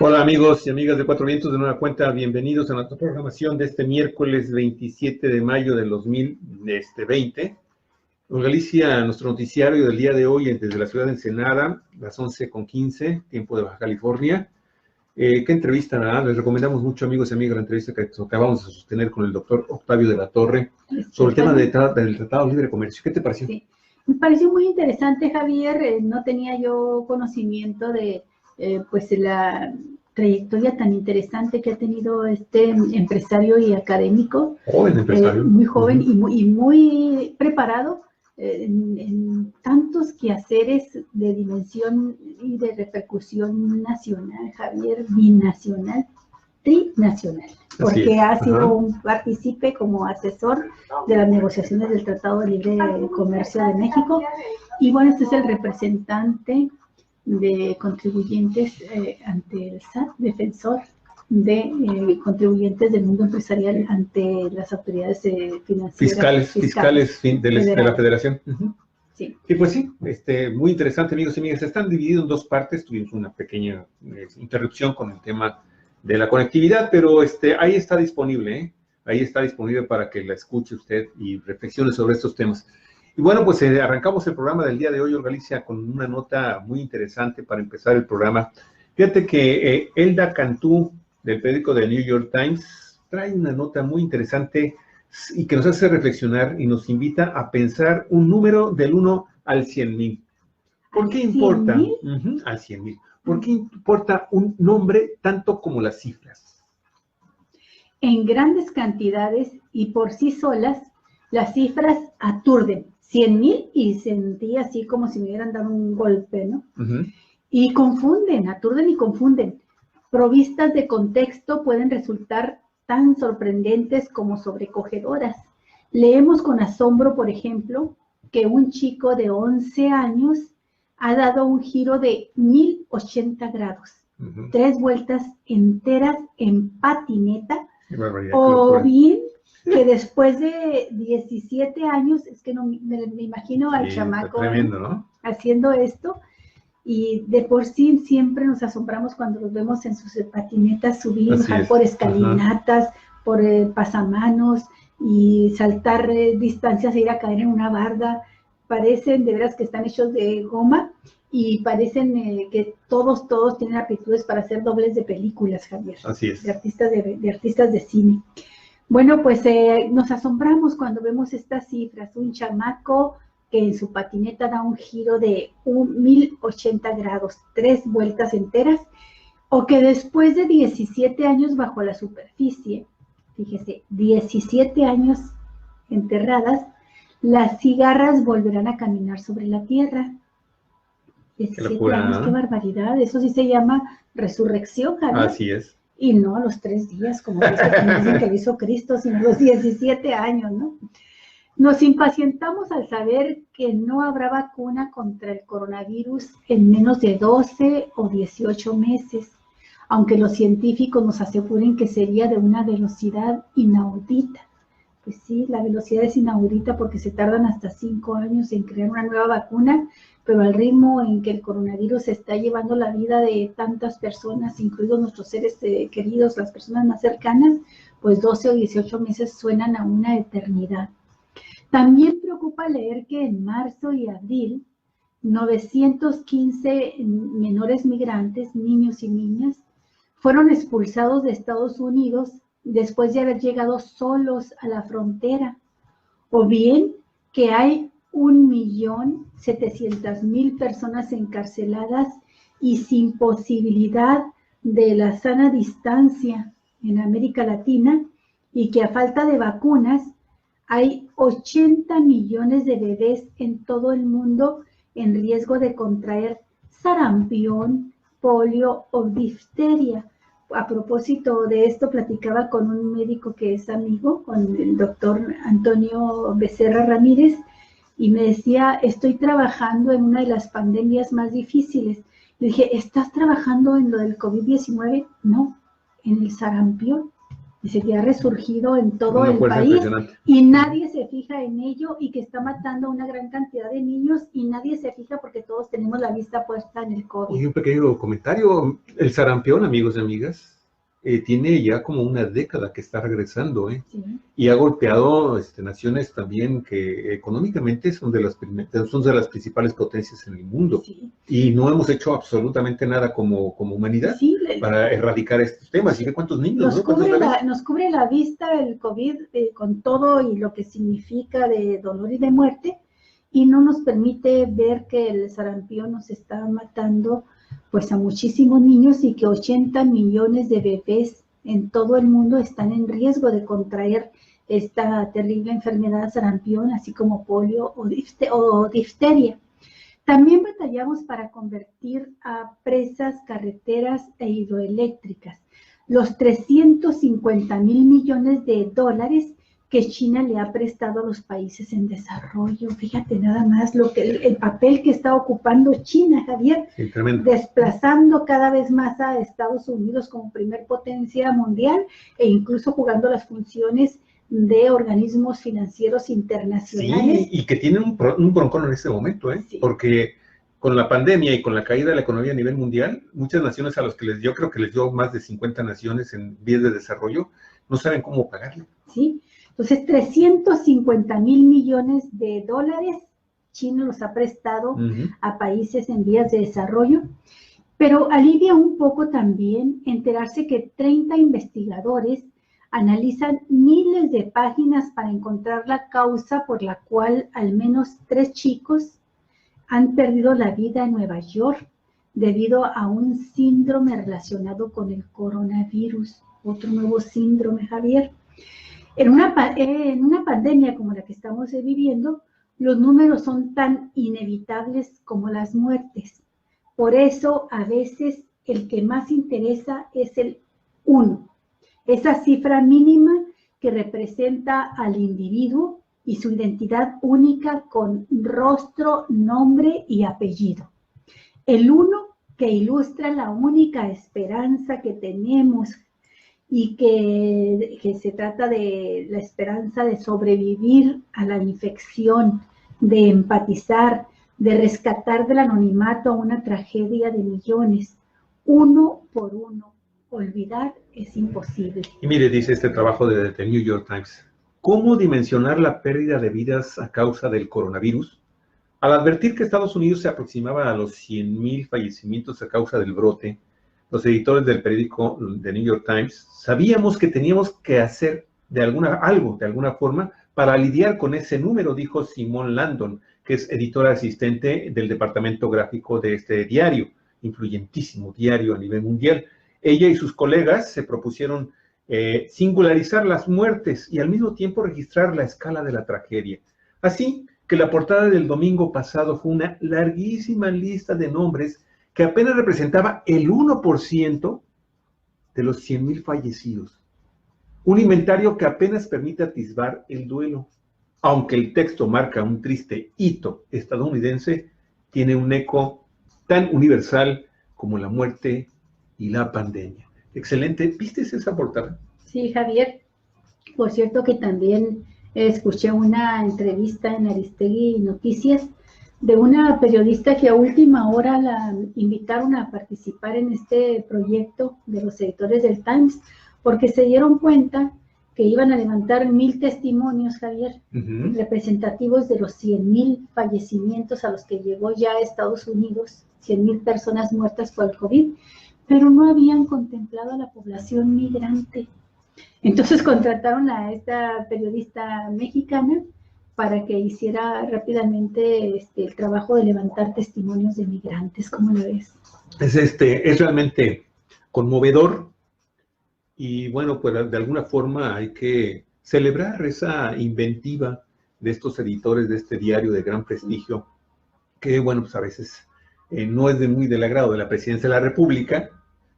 Hola amigos y amigas de Cuatro Vientos, de nueva cuenta, bienvenidos a nuestra programación de este miércoles 27 de mayo del 2020. En Galicia, nuestro noticiario del día de hoy es desde la ciudad de Ensenada, las 11:15, tiempo de Baja California. ¿Qué entrevista, verdad? Les recomendamos mucho, amigos y amigas, la entrevista que acabamos de sostener con el doctor Octavio de la Torre sobre el tema del Tratado de Libre Comercio. ¿Qué te pareció? Sí, me pareció muy interesante, Javier. No tenía yo conocimiento de pues la trayectoria tan interesante que ha tenido este empresario y académico. Joven empresario. Muy joven y muy preparado en tantos quehaceres de dimensión y de repercusión nacional, Javier, binacional, trinacional, porque ha sido un partícipe como asesor de las negociaciones del Tratado de Libre Comercio de México, y bueno, este es el representante de contribuyentes ante el SAT, defensor de contribuyentes del mundo empresarial ante las autoridades financieras. Fiscales de la Federación. Sí. Y pues sí, muy interesante, amigos y amigas. Están divididos en dos partes. Tuvimos una pequeña interrupción con el tema de la conectividad, pero ahí está disponible, ¿eh? Ahí está disponible para que la escuche usted y reflexione sobre estos temas. Y bueno, pues arrancamos el programa del día de hoy, Galicia, con una nota muy interesante para empezar el programa. Fíjate que Elda Cantú, del periódico de New York Times, trae una nota muy interesante y que nos hace reflexionar y nos invita a pensar un número del 1 al 100,000. ¿Por qué importa? Al 100,000. ¿Por qué importa un nombre tanto como las cifras? En grandes cantidades y por sí solas, las cifras aturden. 100,000 y sentí así como si me hubieran dado un golpe, ¿no? Y confunden, aturden y confunden. Provistas de contexto pueden resultar tan sorprendentes como sobrecogedoras. Leemos con asombro, por ejemplo, que un chico de 11 años ha dado un giro de 1080 grados, 3 vueltas enteras en patineta, o bien que después de 17 años, es que no me imagino al chamaco tremendo, ¿no? Haciendo esto, y de por sí siempre nos asombramos cuando los vemos en sus patinetas subir, bajar por escalinatas, por pasamanos y saltar distancias e ir a caer en una barda. Parecen de veras que están hechos de goma y parecen que todos tienen aptitudes para hacer dobles de películas, Javier. Así es. De artistas de cine. Bueno, pues nos asombramos cuando vemos estas cifras. Un chamaco que en su patineta da un giro de 1080 grados, 3 vueltas enteras, o que después de 17 años bajo la superficie, fíjese, 17 años enterradas, las cigarras volverán a caminar sobre la tierra. 17 años, qué barbaridad, eso sí se llama resurrección, Javier. Así es. Y no a los 3 días, como dicen que lo hizo Cristo, sino a los 17 años, ¿no? Nos impacientamos al saber que no habrá vacuna contra el coronavirus en menos de 12 o 18 meses, aunque los científicos nos aseguren que sería de una velocidad inaudita. Pues sí, la velocidad es inaudita porque se tardan hasta 5 años en crear una nueva vacuna, pero al ritmo en que el coronavirus está llevando la vida de tantas personas, incluidos nuestros seres queridos, las personas más cercanas, pues 12 o 18 meses suenan a una eternidad. También preocupa leer que en marzo y abril, 915 menores migrantes, niños y niñas, fueron expulsados de Estados Unidos después de haber llegado solos a la frontera, o bien que hay 1.700.000 personas encarceladas y sin posibilidad de la sana distancia en América Latina, y que a falta de vacunas hay 80 millones de bebés en todo el mundo en riesgo de contraer sarampión, polio o difteria. A propósito de esto, platicaba con un médico que es amigo, con el doctor Antonio Becerra Ramírez, y me decía, estoy trabajando en una de las pandemias más difíciles. Le dije, ¿estás trabajando en lo del COVID-19? No, en el sarampión. Dice que ha resurgido en todo Una el fuerza país impresionante. y nadie se fija en ello y que está matando a una gran cantidad de niños y nadie se fija porque todos tenemos la vista puesta en el COVID. Oye, un pequeño comentario. El sarampión, amigos y amigas, tiene ya como una década que está regresando, Sí. y ha golpeado naciones también que económicamente son de las principales potencias en el mundo. Sí. Y no hemos hecho absolutamente nada como humanidad Sí, para erradicar estos temas. ¿Y cuántos niños, nos cubre la vista el COVID con todo y lo que significa de dolor y de muerte, y no nos permite ver que el sarampión nos está matando pues a muchísimos niños y que 80 millones de bebés en todo el mundo están en riesgo de contraer esta terrible enfermedad sarampión, así como polio o difteria. También batallamos para convertir a presas, carreteras e hidroeléctricas los 350,000 millones de dólares que China le ha prestado a los países en desarrollo. Fíjate nada más el papel que está ocupando China, Javier, sí, desplazando cada vez más a Estados Unidos como primer potencia mundial e incluso jugando las funciones de organismos financieros internacionales. Sí, y que tienen un broncón en este momento, Sí. Porque con la pandemia y con la caída de la economía a nivel mundial, muchas naciones a los que yo creo que les dio más de 50 naciones en vías de desarrollo, no saben cómo pagarlo. Sí, entonces 350,000 millones de dólares China los ha prestado a países en vías de desarrollo, pero alivia un poco también enterarse que 30 investigadores analizan miles de páginas para encontrar la causa por la cual al menos 3 chicos han perdido la vida en Nueva York debido a un síndrome relacionado con el coronavirus. Otro nuevo síndrome, Javier. En una pandemia como la que estamos viviendo, los números son tan inevitables como las muertes. Por eso, a veces, el que más interesa es el 1, esa cifra mínima que representa al individuo y su identidad única con rostro, nombre y apellido. El 1 que ilustra la única esperanza que tenemos y que se trata de la esperanza de sobrevivir a la infección, de empatizar, de rescatar del anonimato a una tragedia de millones, uno por uno. Olvidar es imposible. Y mire, dice este trabajo de The New York Times, ¿cómo dimensionar la pérdida de vidas a causa del coronavirus? Al advertir que Estados Unidos se aproximaba a los 100,000 fallecimientos a causa del brote, los editores del periódico The New York Times sabíamos que teníamos que hacer algo de alguna forma para lidiar con ese número, dijo Simone Landon, que es editora asistente del departamento gráfico de este diario, influyentísimo diario a nivel mundial. Ella y sus colegas se propusieron singularizar las muertes y al mismo tiempo registrar la escala de la tragedia. Así que la portada del domingo pasado fue una larguísima lista de nombres que apenas representaba el 1% de los 100,000 fallecidos. Un inventario que apenas permite atisbar el duelo. Aunque el texto marca un triste hito estadounidense, tiene un eco tan universal como la muerte y la pandemia. Excelente. ¿Viste esa portada? Sí, Javier. Por cierto que también escuché una entrevista en Aristegui Noticias de una periodista que a última hora la invitaron a participar en este proyecto de los editores del Times, porque se dieron cuenta que iban a levantar 1,000 testimonios, Javier, representativos de los 100,000 fallecimientos a los que llegó ya a Estados Unidos, 100,000 personas muertas por el COVID, pero no habían contemplado a la población migrante. Entonces contrataron a esta periodista mexicana para que hiciera rápidamente el trabajo de levantar testimonios de migrantes. ¿Cómo lo ves? Es realmente conmovedor y bueno, pues de alguna forma hay que celebrar esa inventiva de estos editores de este diario de gran prestigio, que bueno, pues a veces no es muy del agrado de la Presidencia de la República,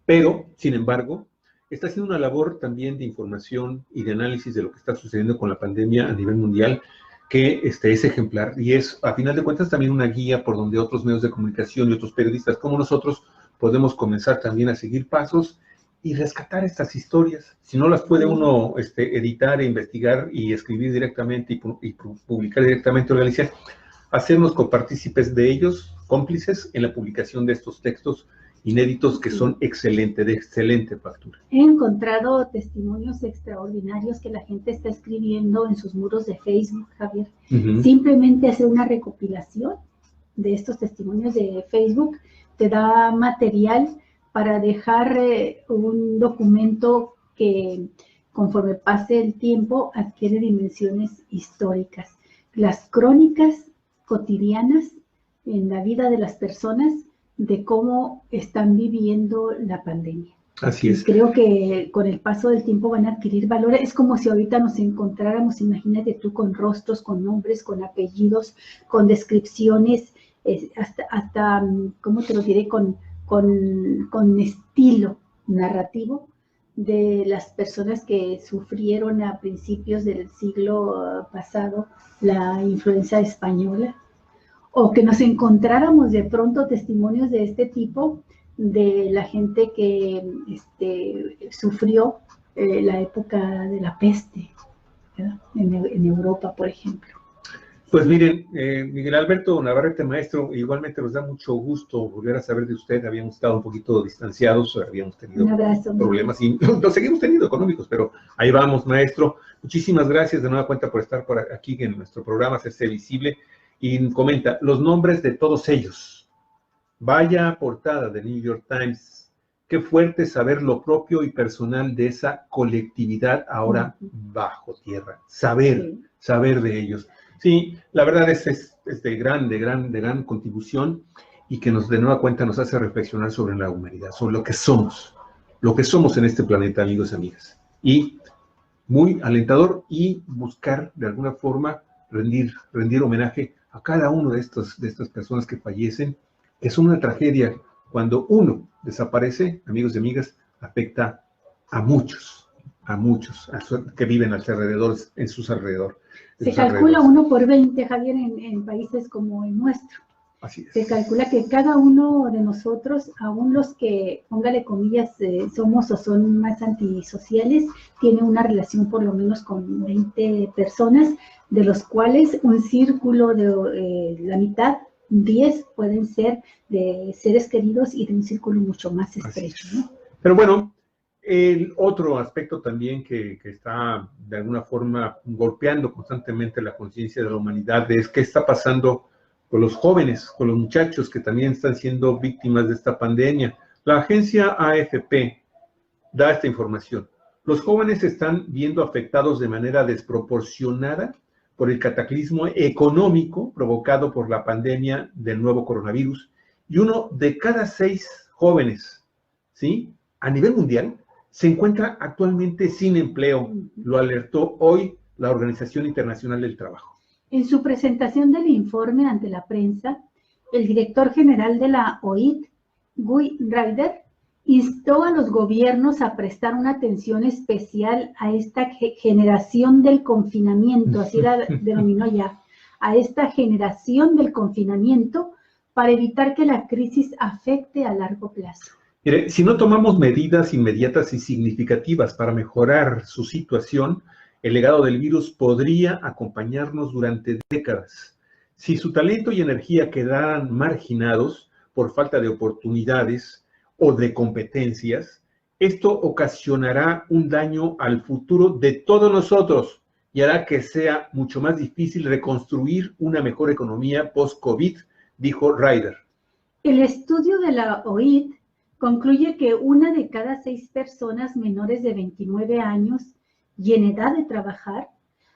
pero sin embargo está haciendo una labor también de información y de análisis de lo que está sucediendo con la pandemia a nivel mundial, que es ejemplar y es, a final de cuentas, también una guía por donde otros medios de comunicación y otros periodistas como nosotros podemos comenzar también a seguir pasos y rescatar estas historias. Si no las puede uno editar e investigar y escribir directamente y publicar directamente, organizar, hacernos copartícipes de ellos, cómplices en la publicación de estos textos inéditos que son excelentes, de excelente factura. He encontrado testimonios extraordinarios que la gente está escribiendo en sus muros de Facebook, Javier. Simplemente hacer una recopilación de estos testimonios de Facebook te da material para dejar un documento que conforme pase el tiempo adquiere dimensiones históricas. Las crónicas cotidianas en la vida de las personas de cómo están viviendo la pandemia. Así es. Y creo que con el paso del tiempo van a adquirir valor. Es como si ahorita nos encontráramos, imagínate tú, con rostros, con nombres, con apellidos, con descripciones, hasta ¿cómo te lo diré? Con estilo narrativo de las personas que sufrieron a principios del siglo pasado la influenza española, o que nos encontráramos de pronto testimonios de este tipo de la gente que sufrió la época de la peste, ¿verdad? En Europa, por ejemplo. Pues miren, Miguel Alberto Navarrete, maestro, igualmente nos da mucho gusto volver a saber de usted. Habíamos estado un poquito distanciados, habíamos tenido problemas y los seguimos teniendo económicos, pero ahí vamos, maestro. Muchísimas gracias de nueva cuenta por estar por aquí en nuestro programa, hacerse visible. Y comenta los nombres de todos ellos. Vaya portada de New York Times. Qué fuerte saber lo propio y personal de esa colectividad ahora bajo tierra. Saber de ellos. Sí, la verdad es de gran contribución y que de nueva cuenta nos hace reflexionar sobre la humanidad, sobre lo que somos en este planeta, amigos y amigas. Y muy alentador y buscar de alguna forma rendir homenaje a cada uno de estas personas que fallecen, que son una tragedia. Cuando uno desaparece, amigos y amigas, afecta a muchos que viven en sus alrededores. Se calcula 1 por 20, Javier, en países como el nuestro. Así es. Se calcula que cada uno de nosotros, aún los que, póngale comillas, somos o son más antisociales, tiene una relación por lo menos con 20 personas, de los cuales un círculo de la mitad, 10 pueden ser de seres queridos y de un círculo mucho más estrecho, ¿no? Pero bueno, el otro aspecto también que está de alguna forma golpeando constantemente la conciencia de la humanidad es qué está pasando con los jóvenes, con los muchachos que también están siendo víctimas de esta pandemia. La agencia AFP da esta información. Los jóvenes se están viendo afectados de manera desproporcionada por el cataclismo económico provocado por la pandemia del nuevo coronavirus, y 1 de cada 6 jóvenes, ¿sí?, a nivel mundial, se encuentra actualmente sin empleo. Lo alertó hoy la Organización Internacional del Trabajo. En su presentación del informe ante la prensa, el director general de la OIT, Guy Ryder, instó a los gobiernos a prestar una atención especial a esta generación del confinamiento, así la denominó ya, a esta generación del confinamiento, para evitar que la crisis afecte a largo plazo. Mire, si no tomamos medidas inmediatas y significativas para mejorar su situación, el legado del virus podría acompañarnos durante décadas. Si su talento y energía quedaran marginados por falta de oportunidades o de competencias, esto ocasionará un daño al futuro de todos nosotros y hará que sea mucho más difícil reconstruir una mejor economía post-COVID, dijo Ryder. El estudio de la OIT concluye que 1 de cada 6 personas menores de 29 años y en edad de trabajar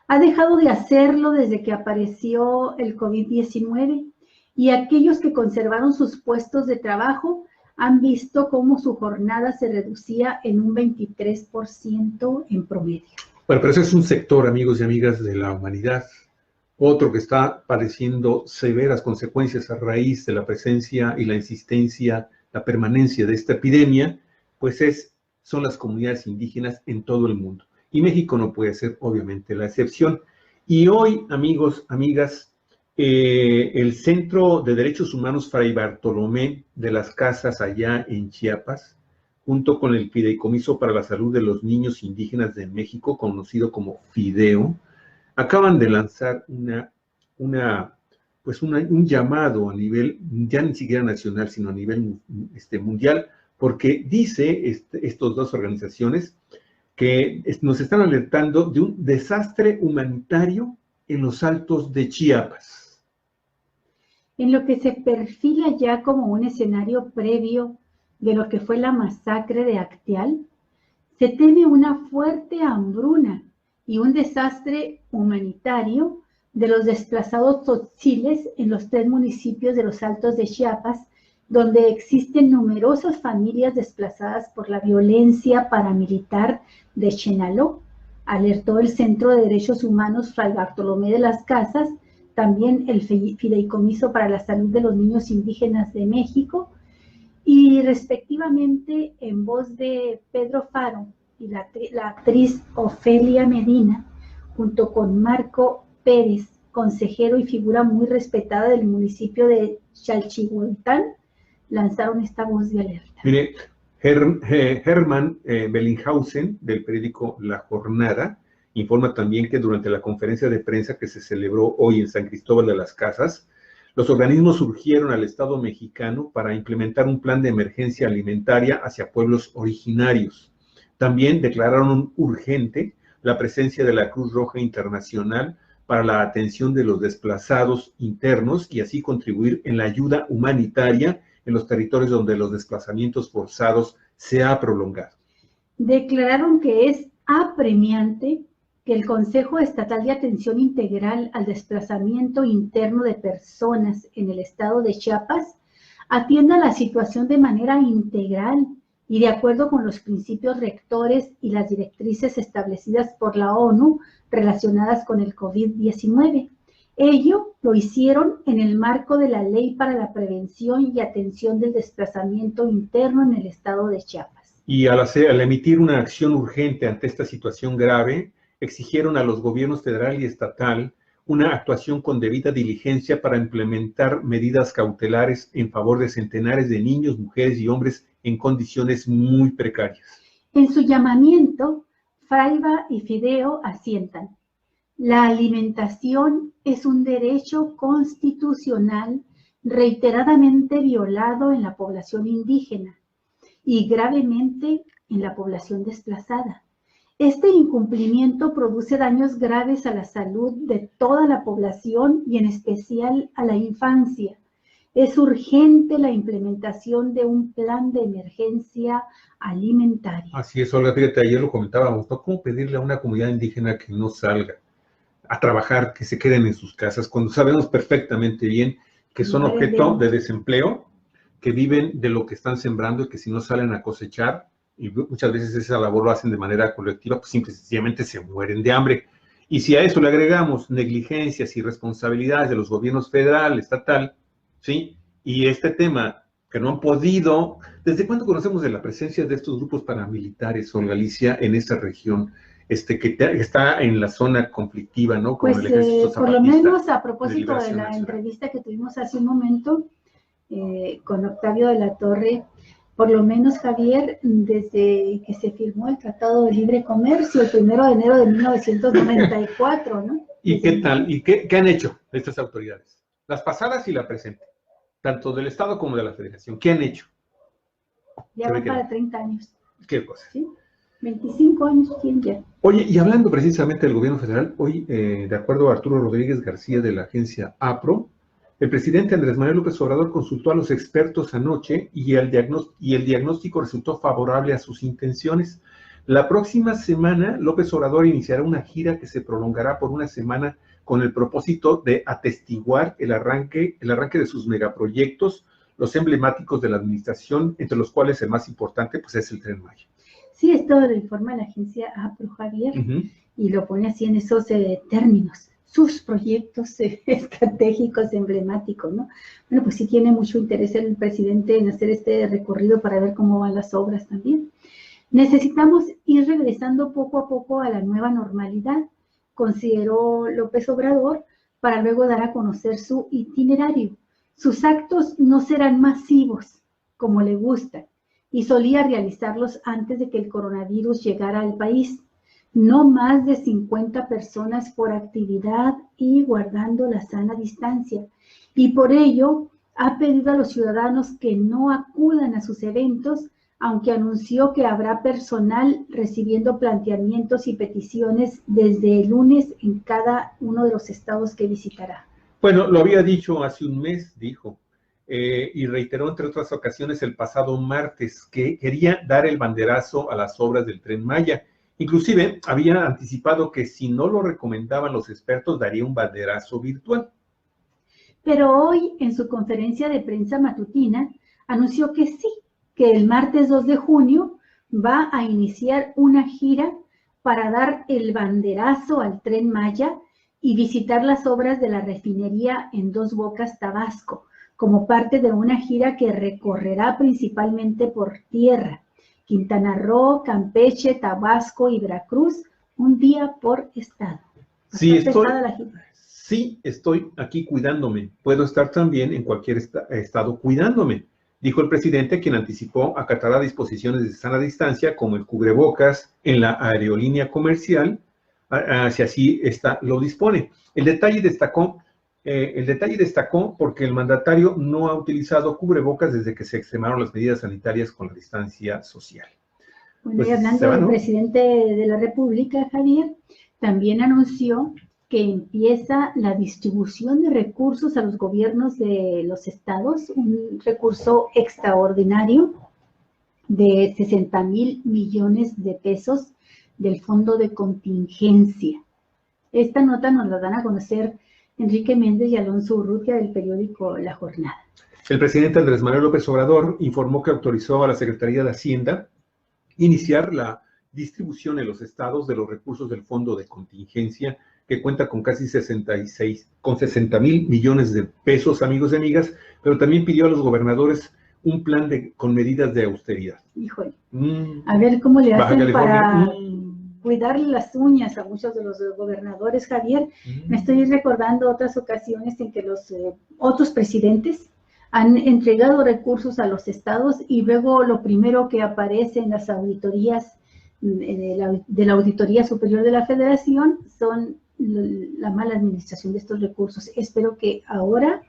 ha dejado de hacerlo desde que apareció el COVID-19, y aquellos que conservaron sus puestos de trabajo han visto cómo su jornada se reducía en un 23% en promedio. Bueno, pero ese es un sector, amigos y amigas, de la humanidad. Otro que está padeciendo severas consecuencias a raíz de la presencia y la insistencia, la permanencia de esta epidemia, pues son las comunidades indígenas en todo el mundo. Y México no puede ser, obviamente, la excepción. Y hoy, amigos, amigas, el Centro de Derechos Humanos Fray Bartolomé de las Casas allá en Chiapas junto con el Fideicomiso para la Salud de los Niños Indígenas de México, conocido como FIDEO, acaban de lanzar un llamado a nivel, ya ni siquiera nacional, sino a nivel mundial, porque dice estas dos organizaciones que nos están alertando de un desastre humanitario en los Altos de Chiapas. En lo que se perfila ya como un escenario previo de lo que fue la masacre de Acteal, se teme una fuerte hambruna y un desastre humanitario de los desplazados tzotziles en los 3 municipios de los Altos de Chiapas, donde existen numerosas familias desplazadas por la violencia paramilitar de Chenaló, alertó el Centro de Derechos Humanos Fray Bartolomé de las Casas, también el Fideicomiso para la Salud de los Niños Indígenas de México, y respectivamente en voz de Pedro Faro y la actriz Ofelia Medina, junto con Marco Pérez, consejero y figura muy respetada del municipio de Chalchihualtán, lanzaron esta voz de alerta. Mire, Hermann Bellinghausen, del periódico La Jornada, informa también que durante la conferencia de prensa que se celebró hoy en San Cristóbal de las Casas, los organismos urgieron al Estado mexicano para implementar un plan de emergencia alimentaria hacia pueblos originarios. También declararon urgente la presencia de la Cruz Roja Internacional para la atención de los desplazados internos y así contribuir en la ayuda humanitaria en los territorios donde los desplazamientos forzados se ha prolongado. Declararon que es apremiante que el Consejo Estatal de Atención Integral al Desplazamiento Interno de Personas en el estado de Chiapas atienda la situación de manera integral y de acuerdo con los principios rectores y las directrices establecidas por la ONU relacionadas con el COVID-19. Ello lo hicieron en el marco de la Ley para la Prevención y Atención del Desplazamiento Interno en el estado de Chiapas. Y al emitir una acción urgente ante esta situación grave, exigieron a los gobiernos federal y estatal una actuación con debida diligencia para implementar medidas cautelares en favor de centenares de niños, mujeres y hombres en condiciones muy precarias. En su llamamiento, Fraiba y Fideo asientan. La alimentación es un derecho constitucional reiteradamente violado en la población indígena y gravemente en la población desplazada. Este incumplimiento produce daños graves a la salud de toda la población y en especial a la infancia. Es urgente la implementación de un plan de emergencia alimentaria. Así es, Olga, fíjate, ayer lo comentábamos, ¿no? ¿Cómo pedirle a una comunidad indígena que no salga a trabajar, que se queden en sus casas, cuando sabemos perfectamente bien que son objeto de desempleo, que viven de lo que están sembrando y que si no salen a cosechar, y muchas veces esa labor lo hacen de manera colectiva, pues simple y sencillamente se mueren de hambre. Y si a eso le agregamos negligencias y responsabilidades de los gobiernos federal, estatal, ¿sí? Y este tema que no han podido, ¿desde cuándo conocemos de la presencia de estos grupos paramilitares, Olga Alicia, en esa región? Que está en la zona conflictiva, ¿no? Como pues, el ejército zapatista, por lo menos a propósito de la nacional. Entrevista que tuvimos hace un momento con Octavio de la Torre, por lo menos, Javier, desde que se firmó el Tratado de Libre Comercio, el 1 de enero de 1994, ¿no? ¿Y qué tal? ¿Y qué han hecho estas autoridades? Las pasadas y la presente, tanto del Estado como de la Federación. ¿Qué han hecho? Ya van para 30 años. ¿Qué cosa? ¿Sí? 25 años, ¿quién ya? Oye, y hablando precisamente del gobierno federal, hoy, de acuerdo a Arturo Rodríguez García de la agencia APRO, el presidente Andrés Manuel López Obrador consultó a los expertos anoche y el diagnóstico resultó favorable a sus intenciones. La próxima semana, López Obrador iniciará una gira que se prolongará por una semana con el propósito de atestiguar el arranque de sus megaproyectos, los emblemáticos de la administración, entre los cuales el más importante pues, es el Tren Maya. Sí, esto lo informa la agencia APRO, Javier, y lo pone así en esos términos, sus proyectos estratégicos emblemáticos, ¿no? Bueno, pues sí tiene mucho interés el presidente en hacer este recorrido para ver cómo van las obras también. Necesitamos ir regresando poco a poco a la nueva normalidad, consideró López Obrador, para luego dar a conocer su itinerario. Sus actos no serán masivos, como le gustan, y solía realizarlos antes de que el coronavirus llegara al país. No más de 50 personas por actividad y guardando la sana distancia. Y por ello ha pedido a los ciudadanos que no acudan a sus eventos, aunque anunció que habrá personal recibiendo planteamientos y peticiones desde el lunes en cada uno de los estados que visitará. Bueno, lo había dicho hace un mes, dijo, y reiteró entre otras ocasiones el pasado martes que quería dar el banderazo a las obras del Tren Maya. Inclusive había anticipado que si no lo recomendaban los expertos daría un banderazo virtual. Pero hoy, en su conferencia de prensa matutina, anunció que sí, que el martes 2 de junio va a iniciar una gira para dar el banderazo al Tren Maya y visitar las obras de la refinería en Dos Bocas, Tabasco, como parte de una gira que recorrerá principalmente por tierra, Quintana Roo, Campeche, Tabasco y Veracruz, un día por estado. Sí, estoy aquí cuidándome. Puedo estar también en cualquier estado cuidándome, dijo el presidente, quien anticipó acatará disposiciones de sana distancia como el cubrebocas en la aerolínea comercial, si así lo dispone. El detalle destacó porque el mandatario no ha utilizado cubrebocas desde que se extremaron las medidas sanitarias con la distancia social. Bueno, y hablando del presidente de la República, Javier, también anunció que empieza la distribución de recursos a los gobiernos de los estados, un recurso extraordinario de 60,000 millones de pesos del Fondo de Contingencia. Esta nota nos la dan a conocer Enrique Méndez y Alonso Urrutia del periódico La Jornada. El presidente Andrés Manuel López Obrador informó que autorizó a la Secretaría de Hacienda iniciar la distribución en los estados de los recursos del Fondo de Contingencia, que cuenta con casi 60,000 millones de pesos, amigos y amigas, pero también pidió a los gobernadores un plan con medidas de austeridad. Híjole, a ver cómo le hacen para cuidarle las uñas a muchos de los gobernadores, Javier. Me estoy recordando otras ocasiones en que los otros presidentes han entregado recursos a los estados y luego lo primero que aparece en las auditorías de la Auditoría Superior de la Federación son la mala administración de estos recursos. Espero que ahora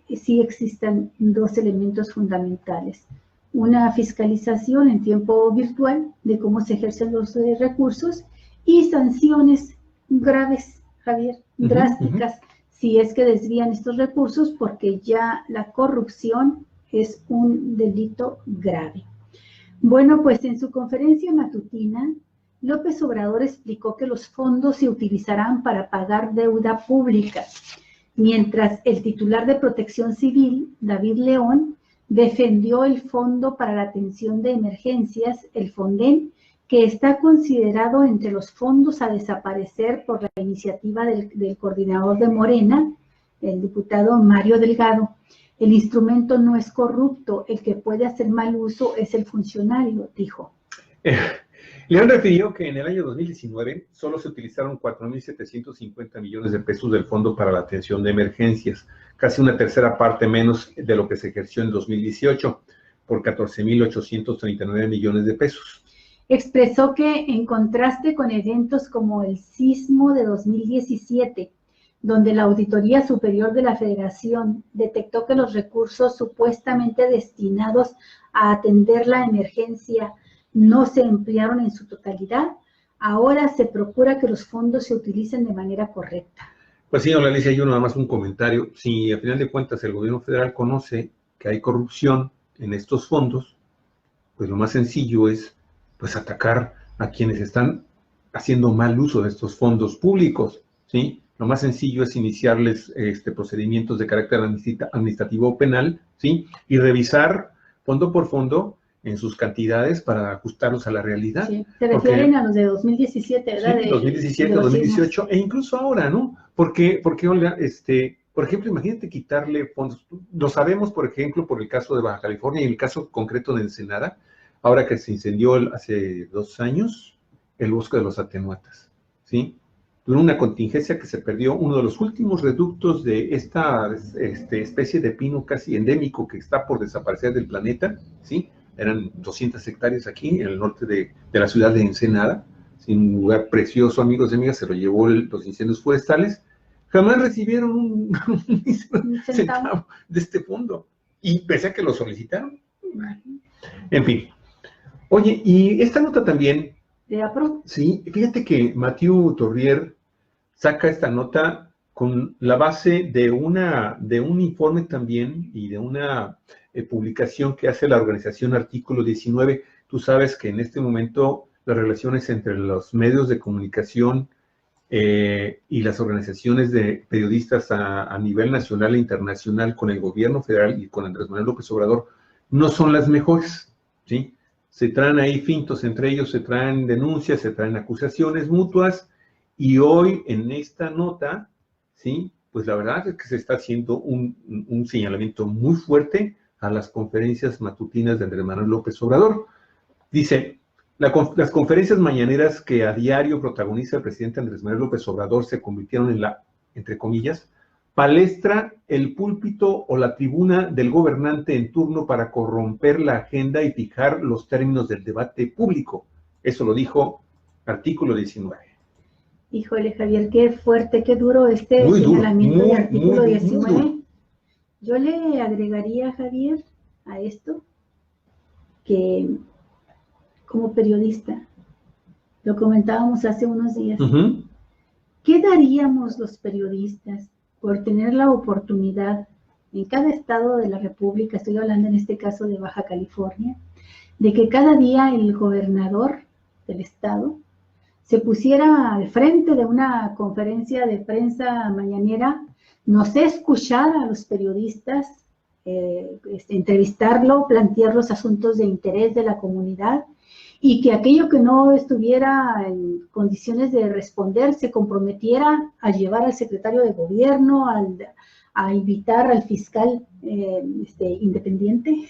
sí existan dos elementos fundamentales. Una fiscalización en tiempo virtual de cómo se ejercen los recursos y sanciones graves, Javier, drásticas, si es que desvían estos recursos, porque ya la corrupción es un delito grave. Bueno, pues en su conferencia matutina, López Obrador explicó que los fondos se utilizarán para pagar deuda pública, mientras el titular de Protección Civil, David León, defendió el Fondo para la Atención de Emergencias, el FONDEN, que está considerado entre los fondos a desaparecer por la iniciativa del coordinador de Morena, el diputado Mario Delgado. El instrumento no es corrupto, el que puede hacer mal uso es el funcionario, dijo. León refirió que en el año 2019 solo se utilizaron 4,750 millones de pesos del Fondo para la Atención de Emergencias, casi una tercera parte menos de lo que se ejerció en 2018, por 14,839 millones de pesos. Expresó que en contraste con eventos como el sismo de 2017, donde la Auditoría Superior de la Federación detectó que los recursos supuestamente destinados a atender la emergencia no se emplearon en su totalidad, ahora se procura que los fondos se utilicen de manera correcta. Pues sí, doña Alicia, yo nada más un comentario. Si a final de cuentas el gobierno federal conoce que hay corrupción en estos fondos, pues lo más sencillo es pues atacar a quienes están haciendo mal uso de estos fondos públicos, ¿sí? Lo más sencillo es iniciarles procedimientos de carácter administrativo o penal, ¿sí? Y revisar fondo por fondo en sus cantidades para ajustarlos a la realidad. Sí, se refieren a los de 2017, ¿verdad? Sí, 2017, 2018 e incluso ahora, ¿no? Porque Olga, por ejemplo, imagínate quitarle fondos. Lo sabemos, por ejemplo, por el caso de Baja California y el caso concreto de Ensenada, ahora que se incendió hace 2 años el bosque de los Atenuatas, ¿sí? Durante una contingencia que se perdió uno de los últimos reductos de esta especie de pino casi endémico que está por desaparecer del planeta, ¿sí? eran 200 hectáreas aquí, en el norte de la ciudad de Ensenada, un lugar precioso, amigos y amigas, se lo llevó los incendios forestales. Jamás recibieron un centavo de este fondo, y pese a que lo solicitaron. En fin. Oye, y esta nota también, de APRO. Sí, fíjate que Mathieu Tourrier saca esta nota con la base de un informe también y de una publicación que hace la organización Artículo 19. Tú sabes que en este momento las relaciones entre los medios de comunicación y las organizaciones de periodistas a nivel nacional e internacional con el gobierno federal y con Andrés Manuel López Obrador no son las mejores, ¿sí? Se traen ahí fintos entre ellos, se traen denuncias, se traen acusaciones mutuas, y hoy en esta nota, ¿sí? Pues la verdad es que se está haciendo un señalamiento muy fuerte a las conferencias matutinas de Andrés Manuel López Obrador. Dice, las conferencias mañaneras que a diario protagoniza el presidente Andrés Manuel López Obrador se convirtieron en la, entre comillas, palestra, el púlpito o la tribuna del gobernante en turno para corromper la agenda y fijar los términos del debate público. Eso lo dijo Artículo 19. Híjole, Javier, qué fuerte, qué duro muy señalamiento duro, de Artículo 19. Muy duro. Yo le agregaría, Javier, a esto, que como periodista, lo comentábamos hace unos días, ¿qué daríamos los periodistas por tener la oportunidad en cada estado de la República, estoy hablando en este caso de Baja California, de que cada día el gobernador del estado se pusiera al frente de una conferencia de prensa mañanera, nos escuchara a los periodistas, entrevistarlo, plantear los asuntos de interés de la comunidad, y que aquello que no estuviera en condiciones de responder se comprometiera a llevar al secretario de gobierno, a invitar al fiscal independiente,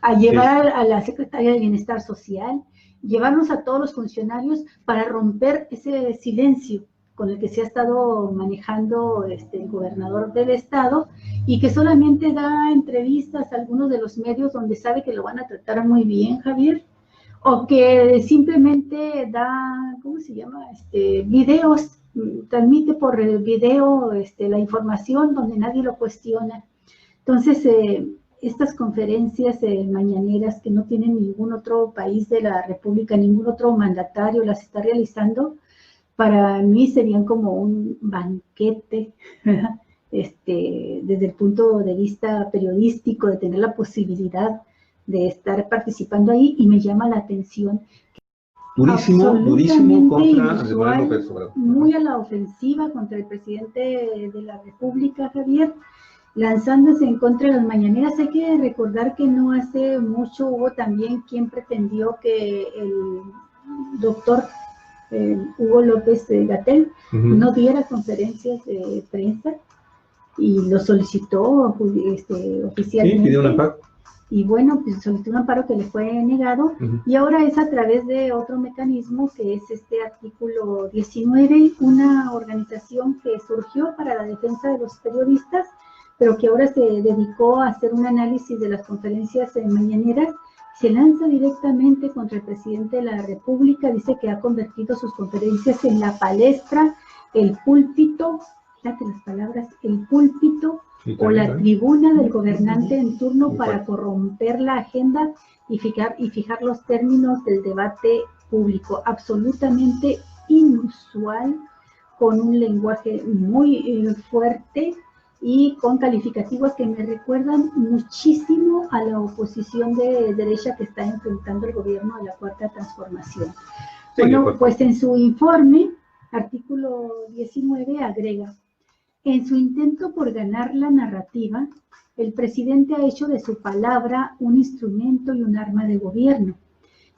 a llevar a la secretaria de Bienestar Social, llevarnos a todos los funcionarios para romper ese silencio con el que se ha estado manejando el gobernador del estado, y que solamente da entrevistas a algunos de los medios donde sabe que lo van a tratar muy bien, Javier, o que simplemente da, ¿cómo se llama? Videos, transmite por video la información donde nadie lo cuestiona. Entonces, estas conferencias mañaneras que no tienen ningún otro país de la República, ningún otro mandatario las está realizando, para mí serían como un banquete, desde el punto de vista periodístico, de tener la posibilidad de estar participando ahí, y me llama la atención. Durísimo contra Andrés Manuel López Obrador. Muy a la ofensiva contra el presidente de la República, Javier, lanzándose en contra de las mañaneras. Hay que recordar que no hace mucho hubo también quien pretendió que el doctor Hugo López-Gatell no diera conferencias de prensa, y lo solicitó oficialmente. Sí, pidió un amparo. Y bueno, pues solicitó un amparo que le fue negado, y ahora es a través de otro mecanismo que es este Artículo 19, una organización que surgió para la defensa de los periodistas, pero que ahora se dedicó a hacer un análisis de las conferencias mañaneras. Se lanza directamente contra el presidente de la República, dice que ha convertido sus conferencias en la palestra, el púlpito, fíjate las palabras, el púlpito o la tribuna del gobernante en turno para corromper la agenda y fijar los términos del debate público. Absolutamente inusual, con un lenguaje muy fuerte y con calificativos que me recuerdan muchísimo a la oposición de derecha que está enfrentando el gobierno de la Cuarta Transformación. Sí, bueno, pues en su informe, Artículo 19 agrega: en su intento por ganar la narrativa, el presidente ha hecho de su palabra un instrumento y un arma de gobierno.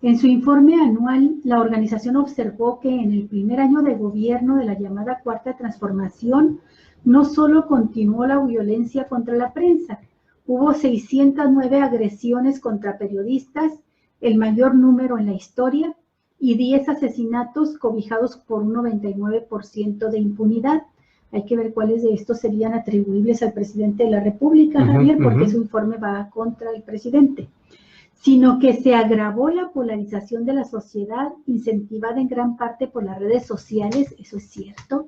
En su informe anual, la organización observó que en el primer año de gobierno de la llamada Cuarta Transformación, no solo continuó la violencia contra la prensa, hubo 609 agresiones contra periodistas, el mayor número en la historia, y 10 asesinatos cobijados por un 99% de impunidad. Hay que ver cuáles de estos serían atribuibles al presidente de la República, Javier, porque su informe va contra el presidente. sino que se agravó la polarización de la sociedad, incentivada en gran parte por las redes sociales, eso es cierto,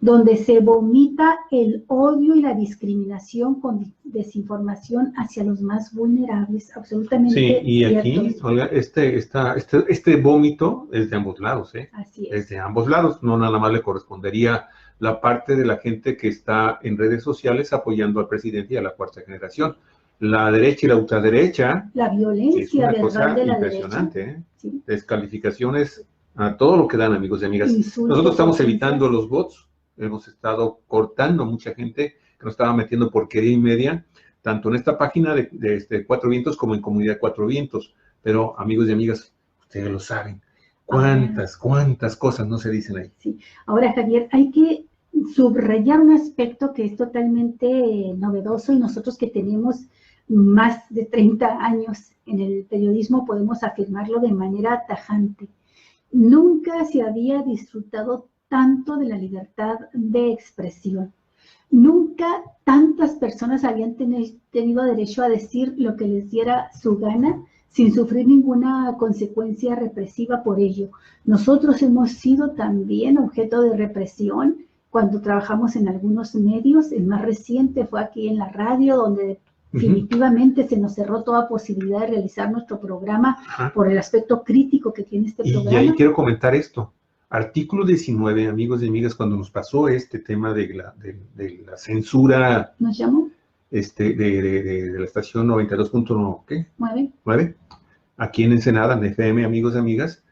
donde se vomita el odio y la discriminación con desinformación hacia los más vulnerables, absolutamente Sí, y cierto. aquí, Olga, este vómito es de ambos lados, ¿eh? Así Es es. de ambos lados, no nada más le correspondería la parte de la gente que está en redes sociales apoyando al presidente y a la cuarta generación. La derecha y la ultraderecha La es violencia una verbal cosa de la impresionante, derecha, ¿eh? ¿sí? Descalificaciones a todo lo que dan, amigos y amigas. Insultos, Nosotros estamos ofensas. evitando los bots, hemos estado cortando mucha gente que nos estaba metiendo porquería y media, tanto en esta página de Cuatro Vientos como en Comunidad Cuatro Vientos. Pero, amigos y amigas, ustedes lo saben. ¿Cuántas cosas no se dicen ahí? Sí. Ahora, Javier, hay que subrayar un aspecto que es totalmente novedoso, y nosotros que tenemos más de 30 años en el periodismo podemos afirmarlo de manera tajante. Nunca se había disfrutado tanto de la libertad de expresión. Nunca tantas personas habían tenido derecho a decir lo que les diera su gana sin sufrir ninguna consecuencia represiva por ello. Nosotros hemos sido también objeto de represión cuando trabajamos en algunos medios. El más reciente fue aquí en la radio, donde definitivamente se nos cerró toda posibilidad de realizar nuestro programa por el aspecto crítico que tiene este programa. Y ahí quiero comentar esto. Artículo 19, amigos y amigas, cuando nos pasó este tema de la censura. ¿Nos llamó? De la estación 92.9, 9. Aquí en Ensenada, en FM, amigos y amigas,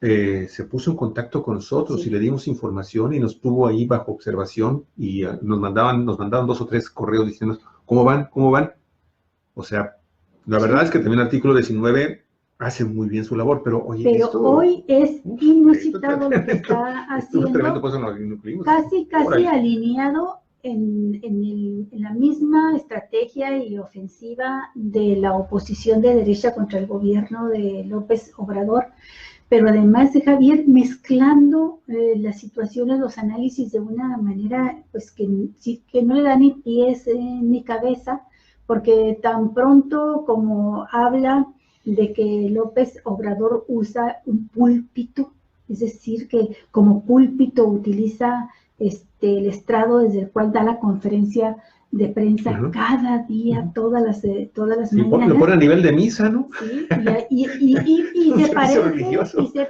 se puso en contacto con nosotros, sí, y le dimos información y nos tuvo ahí bajo observación y nos mandaban 2 o 3 correos diciendo, ¿cómo van? O sea, la verdad es que también el artículo 19 hace muy bien su labor, pero oye, pero hoy es inusitado lo que está haciendo, tremendo, pues, no incluimos, casi alineado en la misma estrategia y ofensiva de la oposición de derecha contra el gobierno de López Obrador, pero además de Javier mezclando las situaciones, los análisis de una manera pues que no le da ni pies ni cabeza, porque tan pronto como habla de que López Obrador usa un púlpito, es decir, que como púlpito utiliza el estrado desde el cual da la conferencia de prensa cada día, todas las mañanas. Lo pone a nivel de misa, ¿no? Sí, y se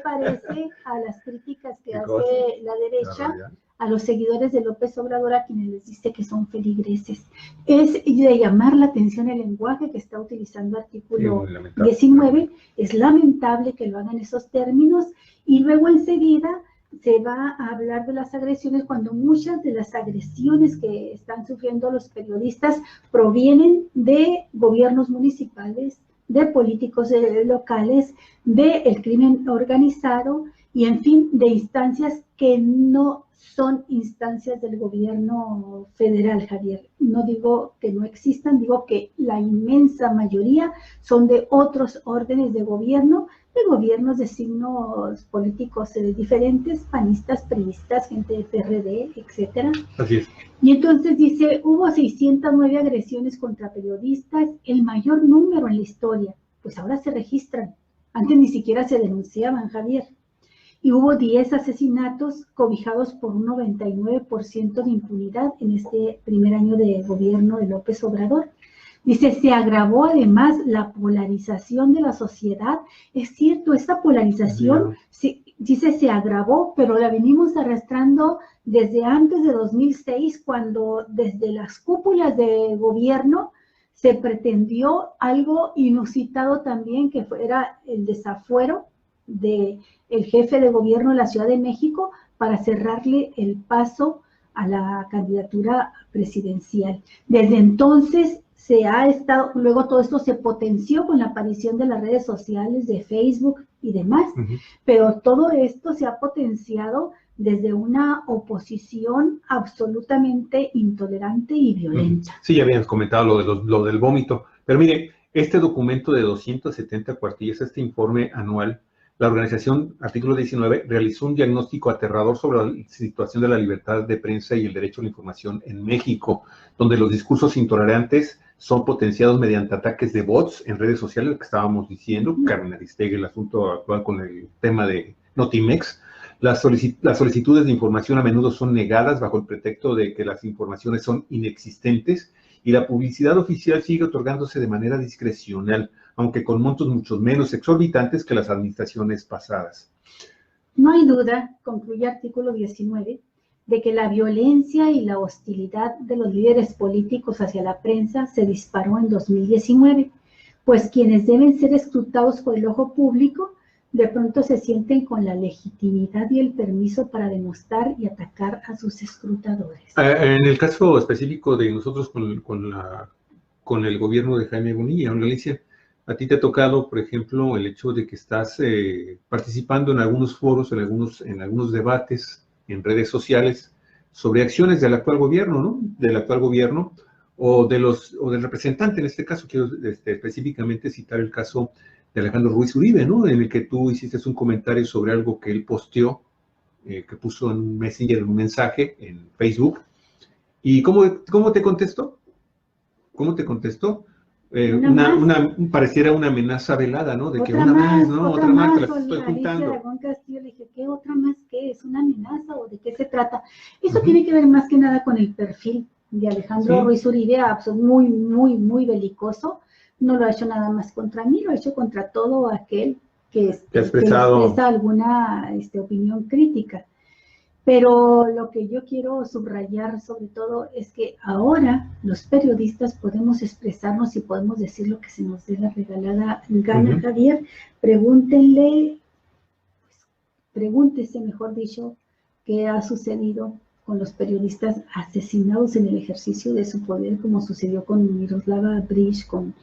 parece a las críticas que hace la derecha a los seguidores de López Obrador, a quienes les dice que son feligreses. Es de llamar la atención el lenguaje que está utilizando artículo 19. Es lamentable que lo hagan en esos términos, y luego enseguida se va a hablar de las agresiones, cuando muchas de las agresiones que están sufriendo los periodistas provienen de gobiernos municipales, de políticos locales, del crimen organizado y, en fin, de instancias que no son instancias del gobierno federal, Javier. No digo que no existan, digo que la inmensa mayoría son de otros órdenes de gobierno, de gobiernos de signos políticos diferentes, panistas, priistas, gente de PRD, etcétera. Así es. Y entonces dice, hubo 609 agresiones contra periodistas, el mayor número en la historia. Pues ahora se registran. Antes ni siquiera se denunciaban, Javier. Y hubo 10 asesinatos cobijados por un 99% de impunidad en este primer año de gobierno de López Obrador. Dice, se agravó además la polarización de la sociedad. Es cierto, esta polarización, dice, se agravó, pero la venimos arrastrando desde antes de 2006, cuando desde las cúpulas de gobierno se pretendió algo inusitado también, que fuera el desafuero del jefe de gobierno de la Ciudad de México para cerrarle el paso a la candidatura presidencial. Desde entonces se ha estado, luego todo esto se potenció con la aparición de las redes sociales, de Facebook y demás, pero todo esto se ha potenciado desde una oposición absolutamente intolerante y violenta. Sí, ya habíamos comentado lo del vómito, pero mire, este documento de 270 cuartillas, este informe anual, la organización, artículo 19, realizó un diagnóstico aterrador sobre la situación de la libertad de prensa y el derecho a la información en México, donde los discursos intolerantes son potenciados mediante ataques de bots en redes sociales, lo que estábamos diciendo, Carmen Aristegui, el asunto actual con el tema de Notimex. Las solicitudes de información a menudo son negadas bajo el pretexto de que las informaciones son inexistentes y la publicidad oficial sigue otorgándose de manera discrecional, aunque con montos mucho menos exorbitantes que las administraciones pasadas. No hay duda, concluye artículo 19, de que la violencia y la hostilidad de los líderes políticos hacia la prensa se disparó en 2019, pues quienes deben ser escrutados por el ojo público de pronto se sienten con la legitimidad y el permiso para demostrar y atacar a sus escrutadores. En el caso específico de nosotros con el gobierno de Jaime Bonilla, Alicia, a ti te ha tocado, por ejemplo, el hecho de que estás participando en algunos foros, en algunos debates en redes sociales sobre acciones del actual gobierno, ¿no? Del actual gobierno o del representante. En este caso quiero específicamente citar el caso de Alejandro Ruiz Uribe, ¿no? En el que tú hiciste un comentario sobre algo que él posteó, que puso en un Messenger, en un mensaje en Facebook. ¿Y cómo te contestó? ¿Cómo te contestó? Pareciera una amenaza velada, ¿no? De que una más, ¿no? Otra más, te las estoy juntando. Aragón Castillo le dije, ¿qué otra más qué? ¿Es una amenaza o de qué se trata? Eso tiene que ver más que nada con el perfil de Alejandro Ruiz Uribe, muy, muy, muy belicoso. No lo ha hecho nada más contra mí, lo ha hecho contra todo aquel que expresa alguna opinión crítica. Pero lo que yo quiero subrayar sobre todo es que ahora los periodistas podemos expresarnos y podemos decir lo que se nos dé la regalada gana, Javier. Pregúntese, mejor dicho, qué ha sucedido con los periodistas asesinados en el ejercicio de su poder, como sucedió con Miroslava Bridge, con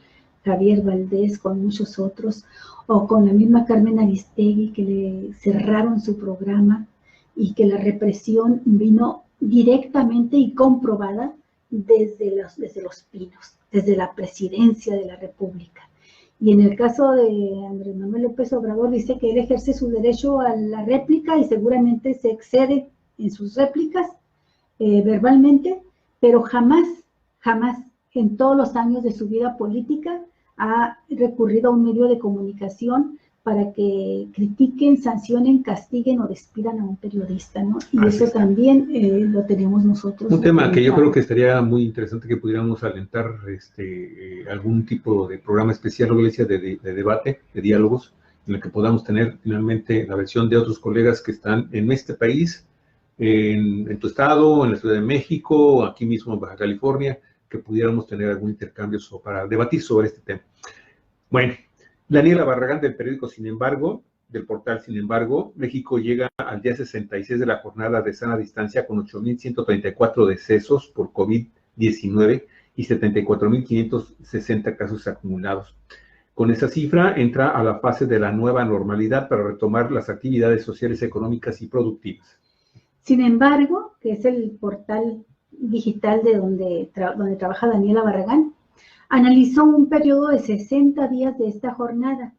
Javier Valdés, con muchos otros, o con la misma Carmen Aristegui, que le cerraron su programa, y que la represión vino directamente y comprobada desde los Pinos, desde la presidencia de la República. Y en el caso de Andrés Manuel López Obrador, dice que él ejerce su derecho a la réplica y seguramente se excede en sus réplicas verbalmente, pero jamás en todos los años de su vida política ha recurrido a un medio de comunicación para que critiquen, sancionen, castiguen o despidan a un periodista, ¿no? Y así eso también lo tenemos nosotros. Un tema que yo creo que estaría muy interesante que pudiéramos alentar algún tipo de programa especial o iglesia de debate, de diálogos, en el que podamos tener finalmente la versión de otros colegas que están en este país, en tu estado, en la Ciudad de México, aquí mismo en Baja California, que pudiéramos tener algún intercambio para debatir sobre este tema. Bueno, Daniela Barragán del periódico del portal Sin embargo, México llega al día 66 de la jornada de sana distancia con 8.134 decesos por COVID-19 y 74.560 casos acumulados. Con esa cifra entra a la fase de la nueva normalidad para retomar las actividades sociales, económicas y productivas. Sin embargo, que es el portal digital de donde trabaja Daniela Barragán, analizó un periodo de 60 días de esta jornada,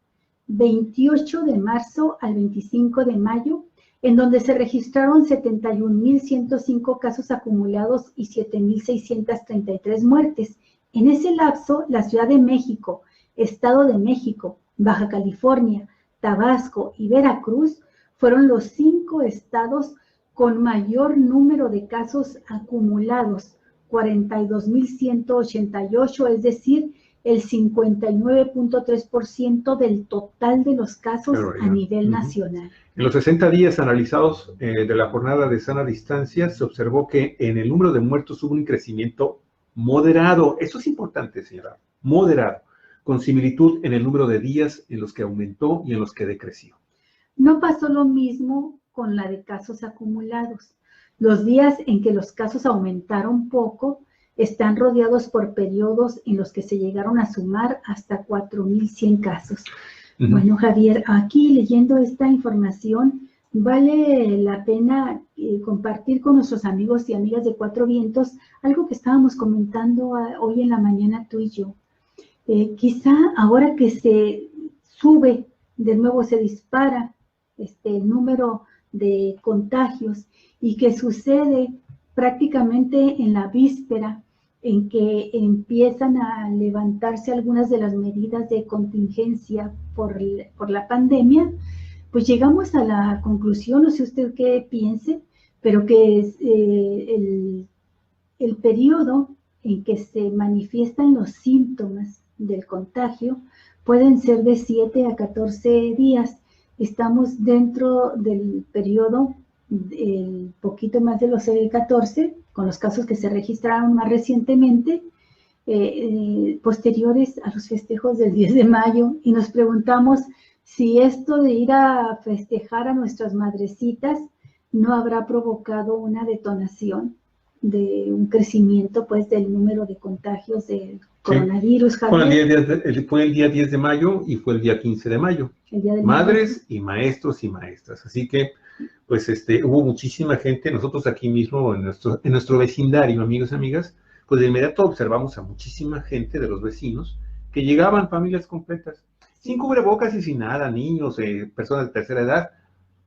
28 de marzo al 25 de mayo, en donde se registraron 71.105 casos acumulados y 7.633 muertes. En ese lapso, la Ciudad de México, Estado de México, Baja California, Tabasco y Veracruz fueron los 5 estados con mayor número de casos acumulados, 42.188, es decir, el 59.3% del total de los casos a nivel nacional. En los 60 días analizados de la jornada de sana distancia, se observó que en el número de muertos hubo un crecimiento moderado. Eso es importante, señora, moderado, con similitud en el número de días en los que aumentó y en los que decreció. No pasó lo mismo con la de casos acumulados. Los días en que los casos aumentaron poco están rodeados por periodos en los que se llegaron a sumar hasta 4.100 casos. Bueno, Javier, aquí leyendo esta información, vale la pena compartir con nuestros amigos y amigas de Cuatro Vientos algo que estábamos comentando hoy en la mañana tú y yo. Quizá ahora que se sube de nuevo se dispara el número de contagios y que sucede prácticamente en la víspera en que empiezan a levantarse algunas de las medidas de contingencia por la pandemia, pues llegamos a la conclusión, no sé usted qué piense, pero que es, el periodo en que se manifiestan los síntomas del contagio pueden ser de 7 a 14 días. Estamos dentro del periodo, poquito más de los 14, con los casos que se registraron más recientemente, posteriores a los festejos del 10 de mayo, y nos preguntamos si esto de ir a festejar a nuestras madrecitas no habrá provocado una detonación de un crecimiento pues del número de contagios del coronavirus. Fue el día 10 de mayo y fue el día 15 de mayo. El día del Madres y maestros y maestras. Así que, pues, hubo muchísima gente. Nosotros aquí mismo, en nuestro vecindario, amigos y amigas, pues de inmediato observamos a muchísima gente de los vecinos que llegaban familias completas, sin cubrebocas y sin nada, niños, personas de tercera edad,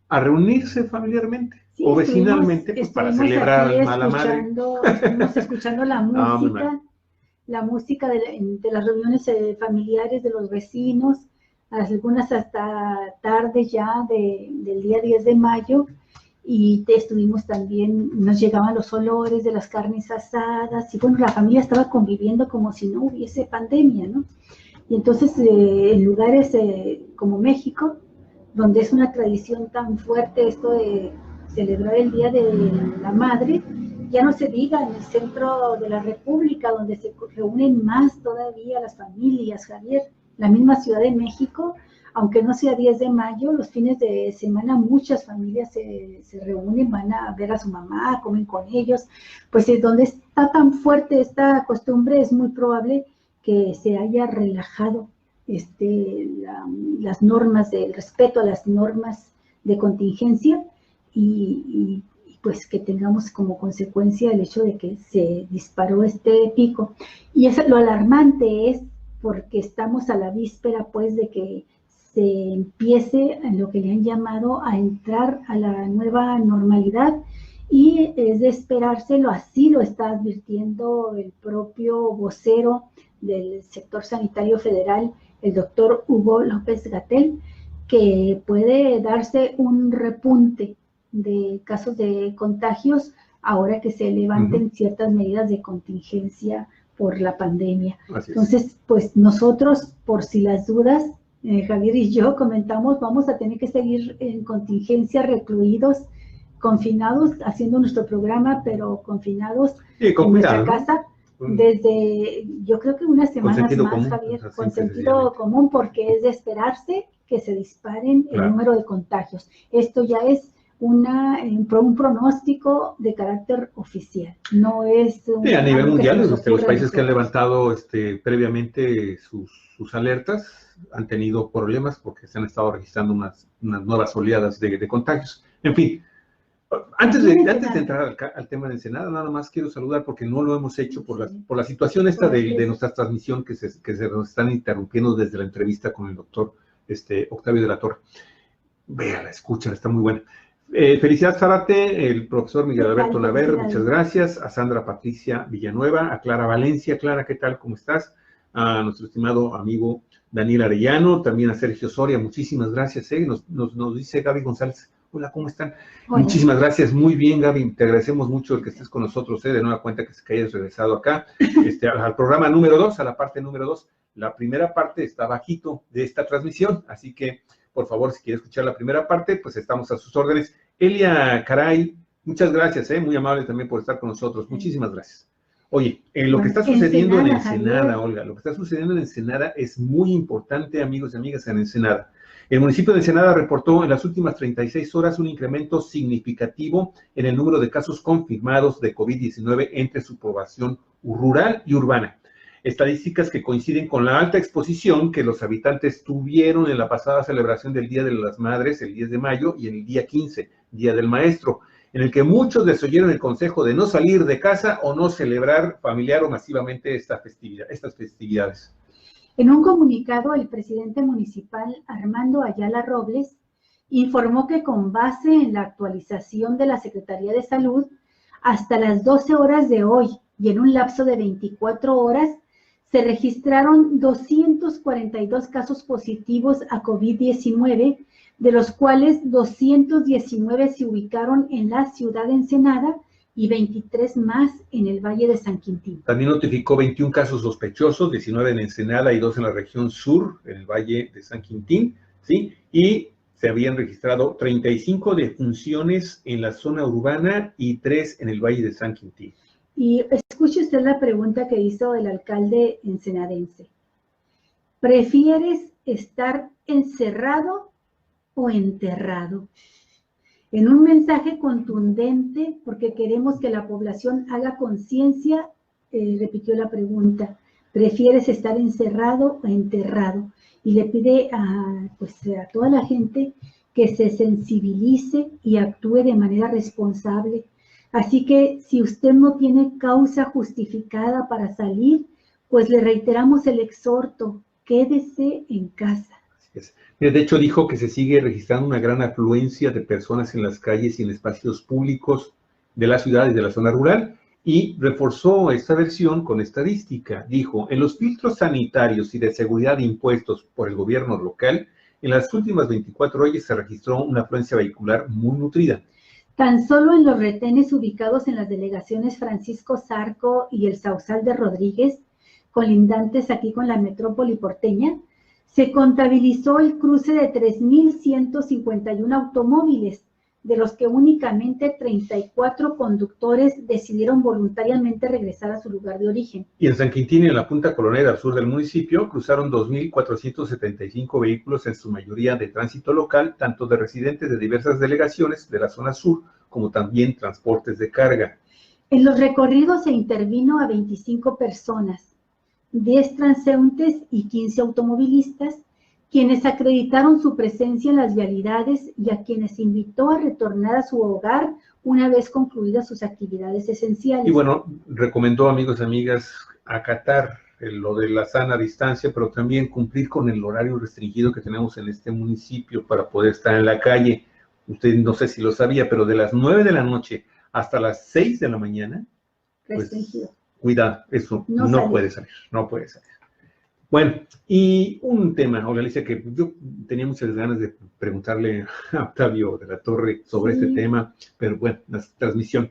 a reunirse familiarmente o vecinalmente pues, para celebrar a la madre. Estuvimos escuchando la música, la música de las reuniones familiares de los vecinos, algunas hasta tarde ya del día 10 de mayo, y estuvimos también, nos llegaban los olores de las carnes asadas, y bueno, la familia estaba conviviendo como si no hubiese pandemia, ¿no? Y entonces en lugares como México, donde es una tradición tan fuerte esto de celebrar el Día de la Madre, ya no se diga en el centro de la República, donde se reúnen más todavía las familias, Javier, la misma Ciudad de México, aunque no sea 10 de mayo, los fines de semana muchas familias se reúnen, van a ver a su mamá, comen con ellos, pues donde está tan fuerte esta costumbre es muy probable que se haya relajado las normas del respeto a las normas de contingencia y pues que tengamos como consecuencia el hecho de que se disparó este pico. Y eso, lo alarmante es porque estamos a la víspera pues de que se empiece en lo que le han llamado a entrar a la nueva normalidad, y es de esperárselo, así lo está advirtiendo el propio vocero del sector sanitario federal, el doctor Hugo López-Gatell, que puede darse un repunte de casos de contagios ahora que se levanten ciertas medidas de contingencia por la pandemia. Entonces, pues nosotros, por si las dudas, Javier y yo comentamos, vamos a tener que seguir en contingencia, recluidos, confinados, haciendo nuestro programa, pero confinados en nuestra casa, desde, yo creo que unas semanas más, común, Javier, con sentido común, porque es de esperarse que se disparen el número de contagios. Esto ya es un pronóstico de carácter oficial, no es... Sí, a nivel mundial, los países que han levantado previamente sus alertas han tenido problemas porque se han estado registrando unas nuevas oleadas de contagios. En fin, antes de entrar al tema de Ensenada, nada más quiero saludar porque no lo hemos hecho por la situación esta de nuestra transmisión que se nos están interrumpiendo desde la entrevista con el doctor Octavio de la Torre. Véala, escúchala, está muy buena. Felicidades, Zárate, el profesor Miguel Alberto Laver, muchas gracias. A Sandra Patricia Villanueva, a Clara Valencia. Clara, ¿qué tal? ¿Cómo estás? A nuestro estimado amigo Daniel Arellano, también a Sergio Soria, muchísimas gracias. Nos dice Gaby González. Hola, ¿cómo están? Hola. Muchísimas gracias, muy bien, Gaby, te agradecemos mucho el que estés con nosotros, de nueva cuenta que hayas regresado acá, al programa número 2, a la parte número 2. La primera parte está bajito de esta transmisión, así que, por favor, si quieres escuchar la primera parte, pues estamos a sus órdenes. Elia Caray, muchas gracias, muy amable también por estar con nosotros, muchísimas gracias. Oye, lo que está sucediendo en Ensenada, Olga, lo que está sucediendo en Ensenada es muy importante, amigos y amigas, en Ensenada. El municipio de Ensenada reportó en las últimas 36 horas un incremento significativo en el número de casos confirmados de COVID-19 entre su población rural y urbana. Estadísticas que coinciden con la alta exposición que los habitantes tuvieron en la pasada celebración del Día de las Madres, el 10 de mayo, y en el día 15, Día del Maestro, en el que muchos desoyeron el consejo de no salir de casa o no celebrar familiar o masivamente estas festividades. En un comunicado, el presidente municipal Armando Ayala Robles informó que con base en la actualización de la Secretaría de Salud, hasta las 12 horas de hoy y en un lapso de 24 horas, se registraron 242 casos positivos a COVID-19, de los cuales 219 se ubicaron en la ciudad de Ensenada y 23 más en el Valle de San Quintín. También notificó 21 casos sospechosos, 19 en Ensenada y 2 en la región sur, en el Valle de San Quintín, ¿sí? Y se habían registrado 35 defunciones en la zona urbana y 3 en el Valle de San Quintín. Y escuche usted la pregunta que hizo el alcalde ensenadense. ¿Prefieres estar encerrado o enterrado? En un mensaje contundente, porque queremos que la población haga conciencia, repitió la pregunta. ¿Prefieres estar encerrado o enterrado? Y le pide a toda la gente que se sensibilice y actúe de manera responsable. Así que si usted no tiene causa justificada para salir, pues le reiteramos el exhorto, quédese en casa. Así es. De hecho, dijo que se sigue registrando una gran afluencia de personas en las calles y en espacios públicos de la ciudad y de la zona rural, y reforzó esta versión con estadística. Dijo, en los filtros sanitarios y de seguridad impuestos por el gobierno local, en las últimas 24 horas se registró una afluencia vehicular muy nutrida. Tan solo en los retenes ubicados en las delegaciones Francisco Zarco y el Sausal de Rodríguez, colindantes aquí con la metrópoli porteña, se contabilizó el cruce de 3.151 automóviles, de los que únicamente 34 conductores decidieron voluntariamente regresar a su lugar de origen. Y en San Quintín, en la punta coronera al sur del municipio, cruzaron 2.475 vehículos, en su mayoría de tránsito local, tanto de residentes de diversas delegaciones de la zona sur, como también transportes de carga. En los recorridos se intervino a 25 personas, 10 transeúntes y 15 automovilistas, quienes acreditaron su presencia en las vialidades y a quienes invitó a retornar a su hogar una vez concluidas sus actividades esenciales. Y bueno, recomendó, amigos y amigas, acatar lo de la sana distancia, pero también cumplir con el horario restringido que tenemos en este municipio para poder estar en la calle. Usted no sé si lo sabía, pero de las 9 de la noche hasta las 6 de la mañana, restringido. Pues, cuidado, eso no puede salir, no puede salir. Bueno, y un tema, Olga Alicia, que yo tenía muchas ganas de preguntarle a Octavio de la Torre sobre este tema, pero bueno, la transmisión.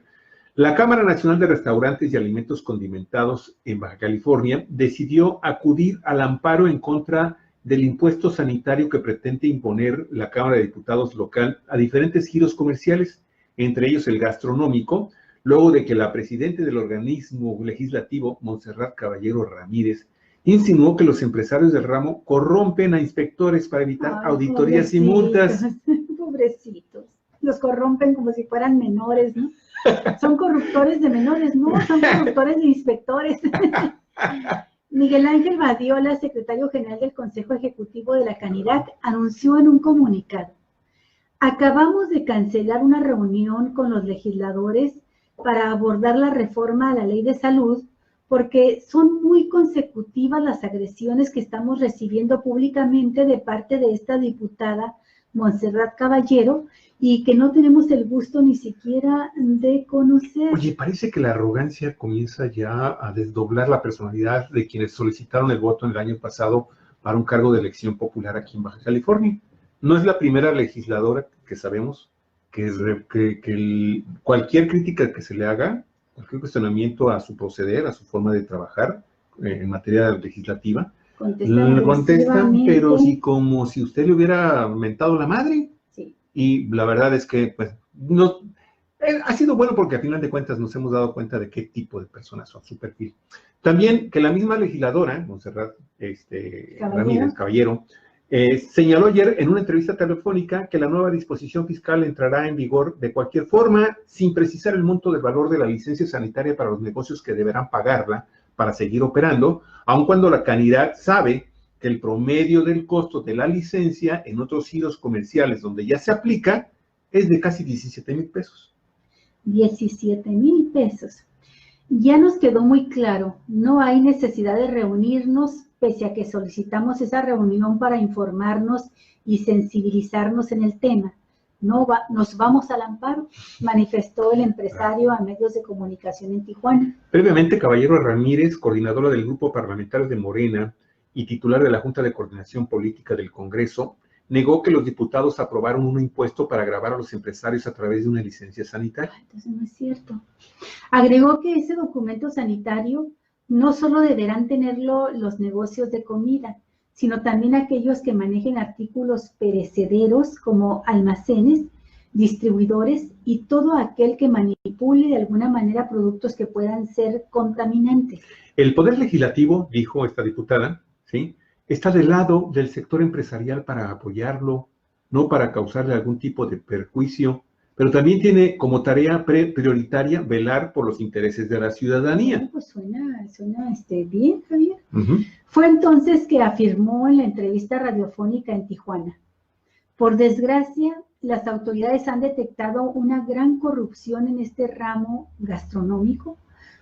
La Cámara Nacional de Restaurantes y Alimentos Condimentados en Baja California decidió acudir al amparo en contra del impuesto sanitario que pretende imponer la Cámara de Diputados local a diferentes giros comerciales, entre ellos el gastronómico, luego de que la presidenta del organismo legislativo, Montserrat Caballero Ramírez, insinuó que los empresarios del ramo corrompen a inspectores para evitar auditorías y multas. Pobrecitos, los corrompen como si fueran menores, ¿no? Son corruptores de menores, no, son corruptores de inspectores. Miguel Ángel Badiola, secretario general del Consejo Ejecutivo de la Canidac, anunció en un comunicado: acabamos de cancelar una reunión con los legisladores para abordar la reforma a la Ley de Salud, porque son muy consecutivas las agresiones que estamos recibiendo públicamente de parte de esta diputada Montserrat Caballero, y que no tenemos el gusto ni siquiera de conocer. Oye, parece que la arrogancia comienza ya a desdoblar la personalidad de quienes solicitaron el voto en el año pasado para un cargo de elección popular aquí en Baja California. No es la primera legisladora que sabemos que cualquier crítica que se le haga, cualquier cuestionamiento a su proceder, a su forma de trabajar en materia legislativa, le contestan, pero sí como si usted le hubiera mentado la madre. Sí. Y la verdad es que pues no ha sido bueno, porque a final de cuentas nos hemos dado cuenta de qué tipo de personas son, su perfil. También que la misma legisladora, Montserrat Ramírez Caballero, señaló ayer en una entrevista telefónica que la nueva disposición fiscal entrará en vigor de cualquier forma, sin precisar el monto del valor de la licencia sanitaria para los negocios que deberán pagarla para seguir operando, aun cuando la Canidac sabe que el promedio del costo de la licencia en otros giros comerciales donde ya se aplica es de casi 17,000 pesos. 17,000 pesos. Ya nos quedó muy claro, no hay necesidad de reunirnos pese a que solicitamos esa reunión para informarnos y sensibilizarnos en el tema. Nos vamos al amparo, manifestó el empresario a medios de comunicación en Tijuana. Previamente, Caballero Ramírez, coordinadora del Grupo Parlamentario de Morena y titular de la Junta de Coordinación Política del Congreso, negó que los diputados aprobaron un impuesto para gravar a los empresarios a través de una licencia sanitaria. Entonces no es cierto. Agregó que ese documento sanitario no solo deberán tenerlo los negocios de comida, sino también aquellos que manejen artículos perecederos como almacenes, distribuidores y todo aquel que manipule de alguna manera productos que puedan ser contaminantes. El Poder Legislativo, dijo esta diputada, ¿sí?, está del lado del sector empresarial para apoyarlo, no para causarle algún tipo de perjuicio, pero también tiene como tarea prioritaria velar por los intereses de la ciudadanía. Bueno, pues suena bien, Javier. Fue entonces que afirmó en la entrevista radiofónica en Tijuana: por desgracia, las autoridades han detectado una gran corrupción en este ramo gastronómico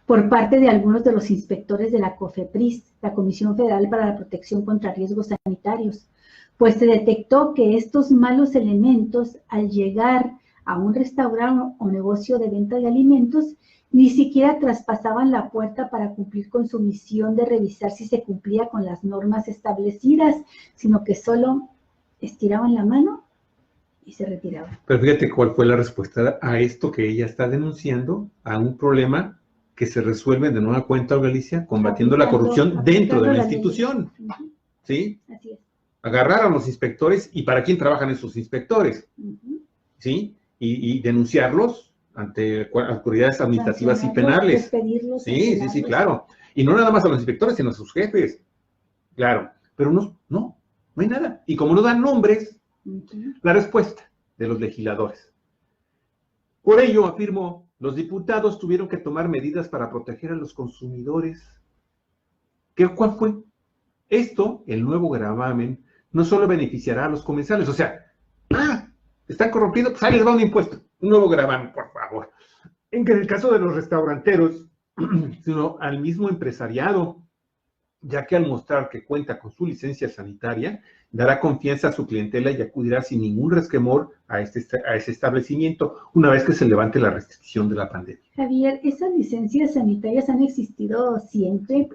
por parte de algunos de los inspectores de la COFEPRIS, la Comisión Federal para la Protección contra Riesgos Sanitarios, pues se detectó que estos malos elementos, al llegar a un restaurante o negocio de venta de alimentos, ni siquiera traspasaban la puerta para cumplir con su misión de revisar si se cumplía con las normas establecidas, sino que solo estiraban la mano y se retiraban. Pero fíjate cuál fue la respuesta a esto que ella está denunciando, a un problema que se resuelve de nueva cuenta, Galicia, combatiendo la corrupción dentro de la institución. ¿Sí? Así es. Agarrar a los inspectores y para quién trabajan esos inspectores. ¿Sí? Y denunciarlos ante autoridades administrativas y penales. Sí, claro. Y no nada más a los inspectores, sino a sus jefes. Claro. Pero no hay nada. Y como no dan nombres, la respuesta de los legisladores. Por ello, afirmó, los diputados tuvieron que tomar medidas para proteger a los consumidores. ¿Cuál fue? Esto, el nuevo gravamen, no solo beneficiará a los comensales, o sea, están corrompidos, pues ahí les va un impuesto, un nuevo gravamen, por favor. En el caso de los restauranteros, sino al mismo empresariado, ya que al mostrar que cuenta con su licencia sanitaria, dará confianza a su clientela y acudirá sin ningún resquemor a ese establecimiento una vez que se levante la restricción de la pandemia. Javier, esas licencias sanitarias han existido siempre.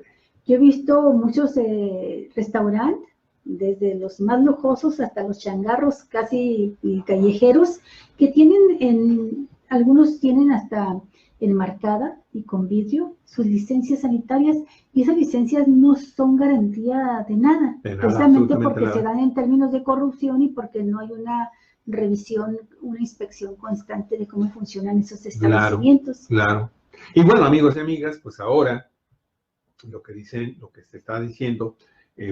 Yo he visto muchos restaurantes, desde los más lujosos hasta los changarros casi callejeros, que tienen, algunos tienen hasta enmarcada y con vidrio sus licencias sanitarias, y esas licencias no son garantía de nada, precisamente porque se dan en términos de corrupción y porque no hay una revisión, una inspección constante de cómo funcionan esos establecimientos. Claro. Y bueno, amigos y amigas, pues ahora lo que se está diciendo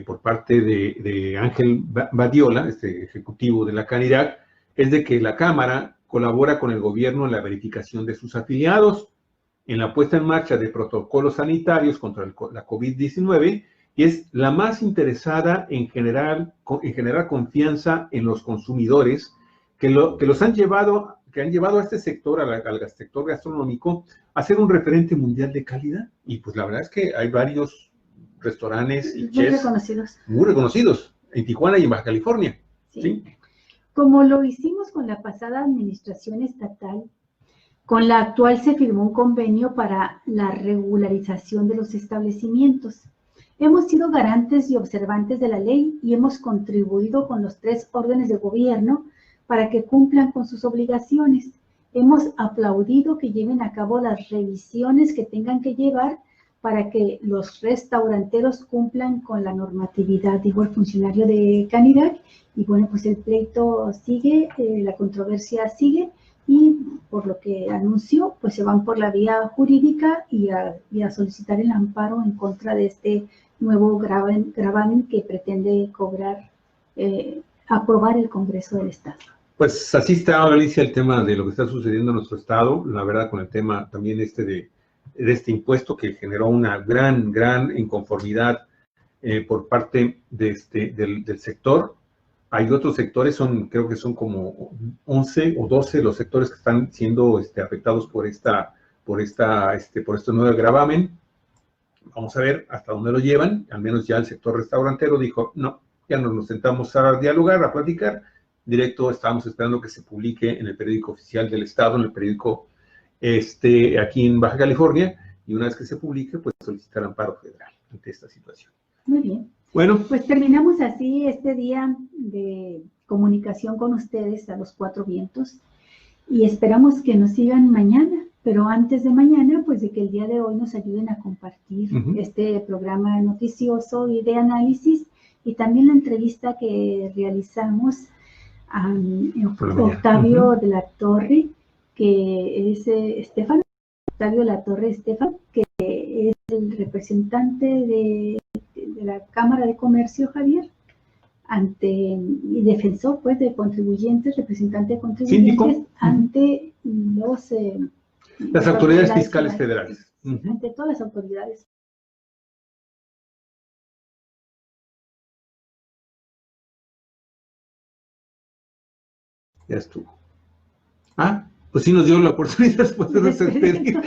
por parte de Ángel Badiola, ejecutivo de la Canirac, es de que la Cámara colabora con el gobierno en la verificación de sus afiliados, en la puesta en marcha de protocolos sanitarios contra la COVID-19, y es la más interesada en generar confianza en los consumidores que han llevado a este sector, al sector gastronómico, a ser un referente mundial de calidad. Y pues la verdad es que hay varios restaurantes y chefs muy reconocidos en Tijuana y en Baja California. ¿Sí? Como lo hicimos con la pasada administración estatal, con la actual se firmó un convenio para la regularización de los establecimientos. Hemos sido garantes y observantes de la ley y hemos contribuido con los 3 órdenes de gobierno para que cumplan con sus obligaciones. Hemos aplaudido que lleven a cabo las revisiones que tengan que llevar para que los restauranteros cumplan con la normatividad, dijo el funcionario de Canirac. Y bueno, pues el pleito sigue, la controversia sigue, y por lo que anunció, pues se van por la vía jurídica y a solicitar el amparo en contra de este nuevo gravamen que pretende aprobar el Congreso del Estado. Pues así está, Alicia, el tema de lo que está sucediendo en nuestro estado, la verdad, con el tema también de este impuesto que generó una gran inconformidad por parte del sector. Hay otros sectores, creo que son como 11 o 12 los sectores que están siendo afectados por este nuevo gravamen. vamos a ver hasta dónde lo llevan. Al menos ya el sector restaurantero dijo, no, ya nos sentamos a dialogar, a platicar. Directo estamos esperando que se publique en el periódico oficial del Estado, en el periódico aquí en Baja California, y una vez que se publique, pues solicitar amparo federal ante esta situación. Muy bien. Bueno. Pues terminamos así este día de comunicación con ustedes a los cuatro vientos y esperamos que nos sigan mañana, pero antes de mañana, pues de que el día de hoy nos ayuden a compartir este programa noticioso y de análisis y también la entrevista que realizamos a Octavio de la Torre, que es Octavio de la Torre Estefan, que es el representante de la Cámara de Comercio, Javier, y defensor pues de contribuyentes, representante de contribuyentes ¿Síndico? Ante las autoridades fiscales federales. Ante todas las autoridades. Ya estuvo. Pues sí nos dio la oportunidad después de despedir.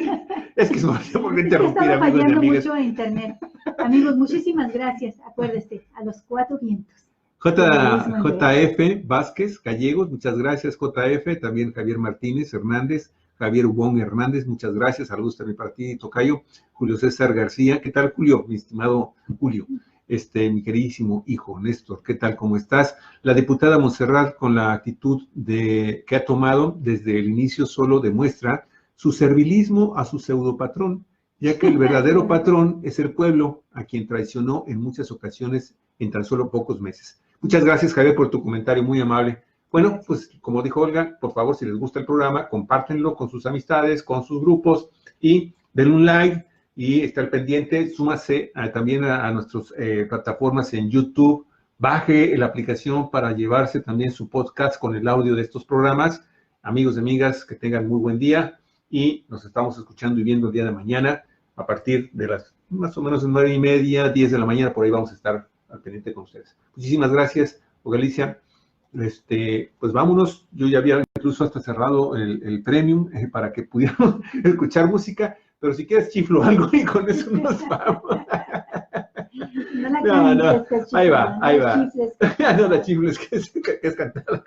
Es que se me olvidó por interrumpir, estaba amigos y fallando amigas. mucho internet. Amigos, muchísimas gracias. Acuérdese, a los cuatro vientos. JF Vázquez Gallegos, muchas gracias, JF. También Javier Martínez Hernández, Javier Wong Hernández, muchas gracias. Saludos también para ti, tocayo. Julio César García, ¿qué tal, Julio? Mi estimado Julio. Mi queridísimo hijo Néstor, ¿qué tal? ¿Cómo estás? La diputada Montserrat, con la actitud que ha tomado desde el inicio, solo demuestra su servilismo a su pseudopatrón, ya que el verdadero patrón es el pueblo, a quien traicionó en muchas ocasiones en tan solo pocos meses. Muchas gracias, Javier, por tu comentario muy amable. Bueno, pues como dijo Olga, por favor, si les gusta el programa, compártenlo con sus amistades, con sus grupos y denle un like y estar pendiente. Súmase también a nuestras plataformas en YouTube. Baje la aplicación para llevarse también su podcast con el audio de estos programas. Amigos y amigas, que tengan muy buen día y nos estamos escuchando y viendo el día de mañana a partir de las más o menos 9:30, 10 de la mañana, por ahí vamos a estar al pendiente con ustedes. Muchísimas gracias, Galicia. Pues vámonos. Yo ya había incluso hasta cerrado el premium para que pudiéramos escuchar música, pero si quieres chiflo algo y con eso nos vamos. No, ahí va. No la chifles, que es cantada.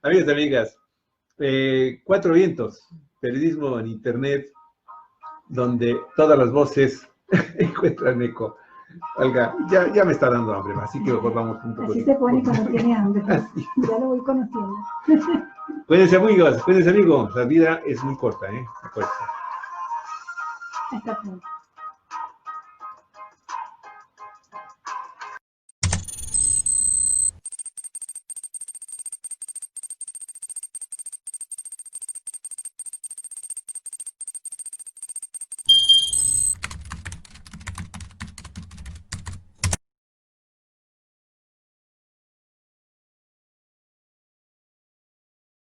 Amigos y amigas, Cuatro Vientos, periodismo en internet, donde todas las voces encuentran eco. Olga, ya me está dando hambre, así que mejor vamos un poco. Así se pone cuando tiene hambre. Ya lo voy conociendo. Cuídense, amigos, la vida es muy corta, acuérdense. Hasta pronto.